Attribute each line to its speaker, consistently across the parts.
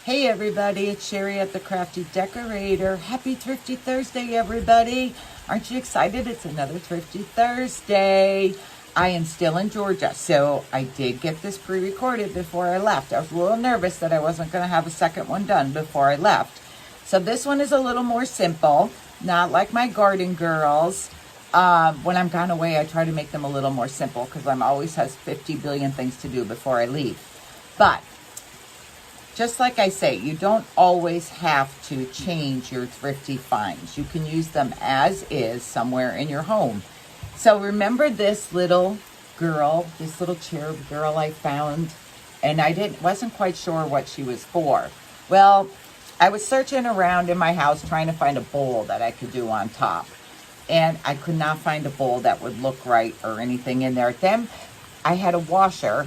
Speaker 1: Hey everybody, it's Sherry at the Crafty Decorator. Happy Thrifty Thursday, everybody. Aren't you excited? It's another Thrifty Thursday. I am still in Georgia, so I did get this pre-recorded before I left. I was a little nervous that I wasn't going to have a second one done before I left. So this one is a little more simple, not like my garden girls. When I'm gone away, I try to make them a little more simple because I'm always has 50 billion things to do before I leave. But just like I say, you don't always have to change your thrifty finds. You can use them as is somewhere in your home. So remember this little girl, this little cherub girl I found, and I wasn't quite sure what she was for. Well, I was searching around in my house trying to find a bowl that I could do on top. And I could not find a bowl that would look right or anything in there. Then I had a washer,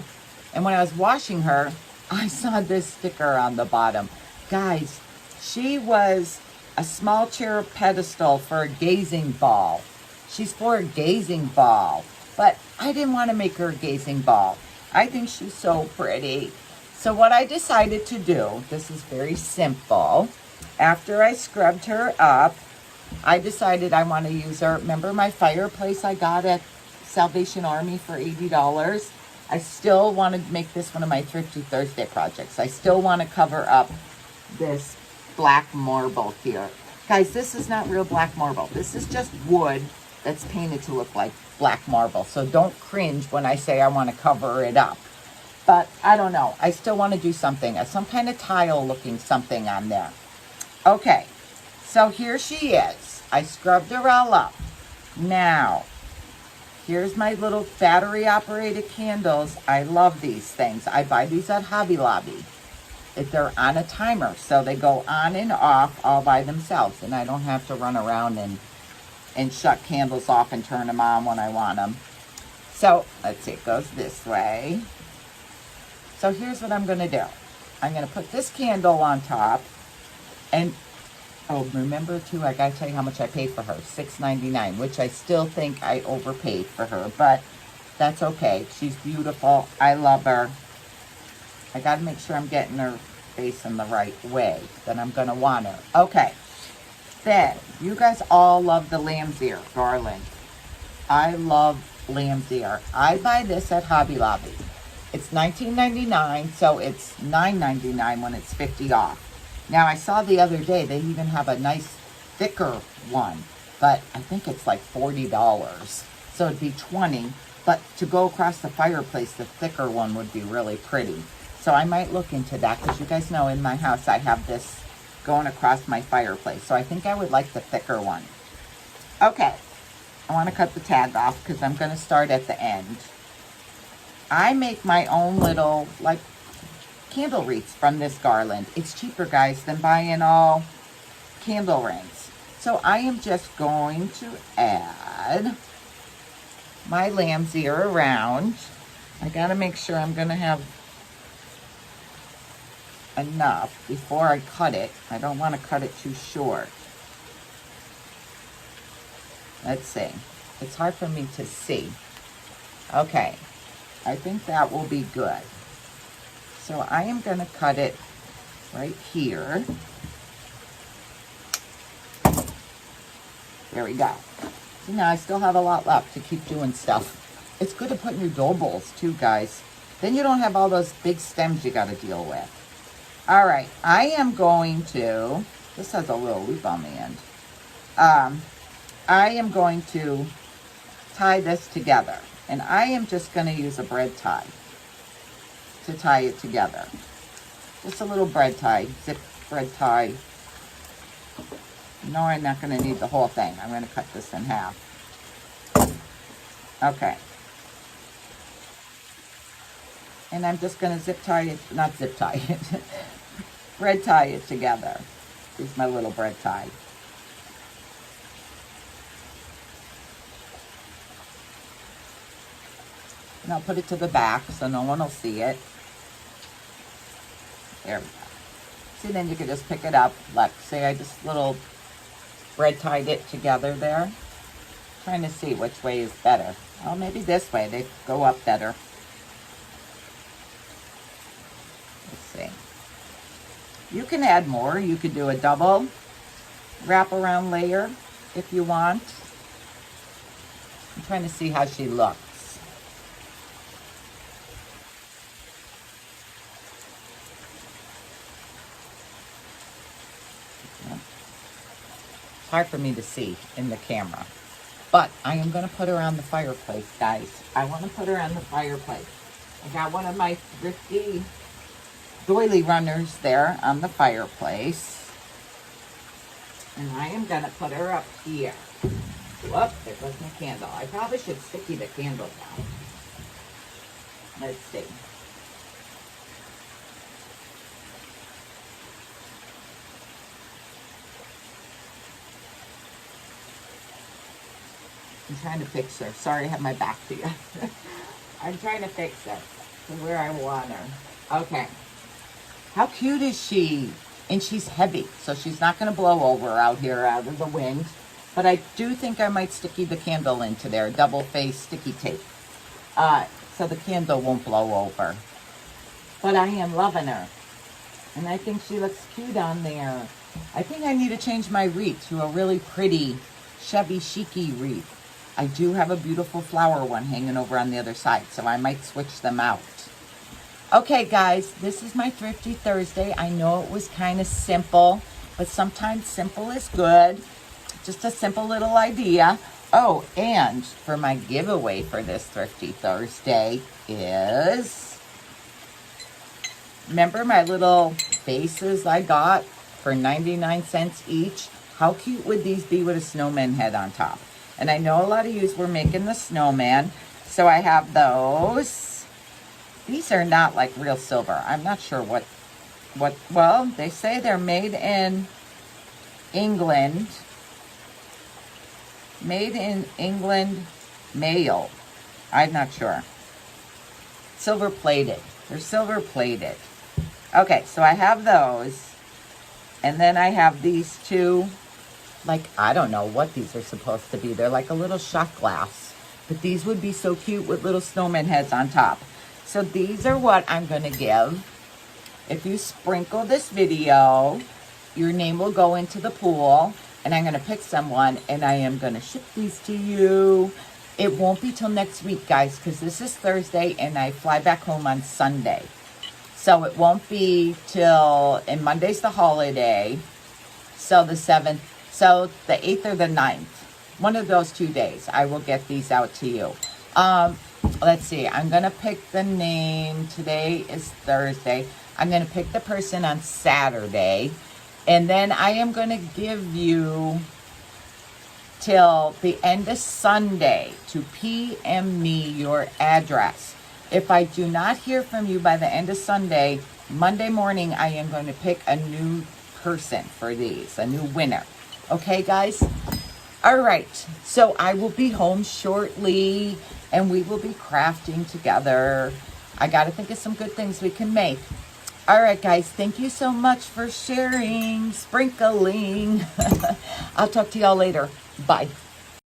Speaker 1: and when I was washing her, I saw this sticker on the bottom. Guys, she was a small cherub pedestal for a gazing ball. She's for a gazing ball. But I didn't want to make her a gazing ball. I think she's so pretty. So what I decided to do, this is very simple. After I scrubbed her up, I decided I want to use her. Remember my fireplace I got at Salvation Army for $80? I still want to make this one of my Thrifty Thursday projects. I still want to cover up this black marble here. Guys, this is not real black marble. This is just wood that's painted to look like black marble. So don't cringe when I say I want to cover it up. But I don't know. I still want to do something, some kind of tile looking something on there. Okay, so here she is. I scrubbed her all up. Now, here's my little battery-operated candles. I love these things. I buy these at Hobby Lobby. They're on a timer, so they go on and off all by themselves, and I don't have to run around and shut candles off and turn them on when I want them. So, let's see, it goes this way. So here's what I'm going to do. I'm going to put this candle on top, and oh, remember too, I gotta tell you how much I paid for her, $6.99, which I still think I overpaid for her, but that's okay. She's beautiful. I love her. I gotta make sure I'm getting her face in the right way that I'm gonna want her. Okay. Then, you guys all love the lamb's ear garland. I love lamb's ear. I buy this at Hobby Lobby. It's $19.99, so it's $9.99 when it's 50 off. Now, I saw the other day, they even have a nice thicker one, but I think it's like $40. So it'd be $20, but to go across the fireplace, the thicker one would be really pretty. So I might look into that, because you guys know in my house, I have this going across my fireplace. So I think I would like the thicker one. Okay, I want to cut the tag off, because I'm going to start at the end. I make my own little, like, candle wreaths from this garland. It's cheaper, guys, than buying all candle rings. So I am just going to add my lamb's ear around. I gotta make sure I'm gonna have enough before I cut it. I don't want to cut it too short. Let's see. It's hard for me to see. Okay, I think that will be good. So I am going to cut it right here. There we go. So now I still have a lot left to keep doing stuff. It's good to put in your dough bowls too, guys. Then you don't have all those big stems you got to deal with. All right, I am going to, this has a little loop on the end. I am going to tie this together. And I am just going to use a bread tie to tie it together. Just a little bread tie, zip bread tie. No, I'm not going to need the whole thing. I'm going to cut this in half. Okay. And I'm just going to zip tie it, not zip tie it, bread tie it together. Here's my little bread tie. And I'll put it to the back so no one will see it. There we go. See, then you can just pick it up. Like, say I just little bread tied it together there. Trying to see which way is better. Well, maybe this way. They go up better. Let's see. You can add more. You could do a double wraparound layer if you want. I'm trying to see how she looks. It's hard for me to see in the camera. But I am going to put her on the fireplace, guys. I want to put her on the fireplace. I got one of my Thrifty doily runners there on the fireplace. And I am going to put her up here. Whoop, there goes my candle. I probably should sticky the candle down. Let's see. I'm trying to fix her. Sorry, I have my back to you. I'm trying to fix her to where I want her. Okay. How cute is she? And she's heavy, so she's not going to blow over out here out of the wind. But I do think I might sticky the candle into there, double face sticky tape. So the candle won't blow over. But I am loving her. And I think she looks cute on there. I think I need to change my wreath to a really pretty Chevy Chic-y wreath. I do have a beautiful flower one hanging over on the other side, so I might switch them out. Okay, guys, this is my Thrifty Thursday. I know it was kind of simple, but sometimes simple is good. Just a simple little idea. Oh, and for my giveaway for this Thrifty Thursday is, remember my little vases I got for 99 cents each? How cute would these be with a snowman head on top? And I know a lot of yous were making the snowman, so I have those. These are not like real silver. I'm not sure what, well, they say they're made in England. Made in England mail. I'm not sure. Silver plated. They're silver plated. Okay, so I have those. And then I have these two. Like, I don't know what these are supposed to be. They're like a little shot glass. But these would be so cute with little snowman heads on top. So these are what I'm going to give. If you sprinkle this video, your name will go into the pool. And I'm going to pick someone. And I am going to ship these to you. It won't be till next week, guys. Because this is Thursday. And I fly back home on Sunday. So it won't be till... And Monday's the holiday. So the 7th. So the 8th or the 9th, one of those 2 days, I will get these out to you. Let's see, I'm going to pick the name. Today is Thursday. I'm going to pick the person on Saturday. And then I am going to give you till the end of Sunday to PM me your address. If I do not hear from you by the end of Sunday, Monday morning, I am going to pick a new person for these, a new winner. Okay, guys? All right. So I will be home shortly, and we will be crafting together. I got to think of some good things we can make. All right, guys. Thank you so much for sharing, sprinkling. I'll talk to y'all later. Bye.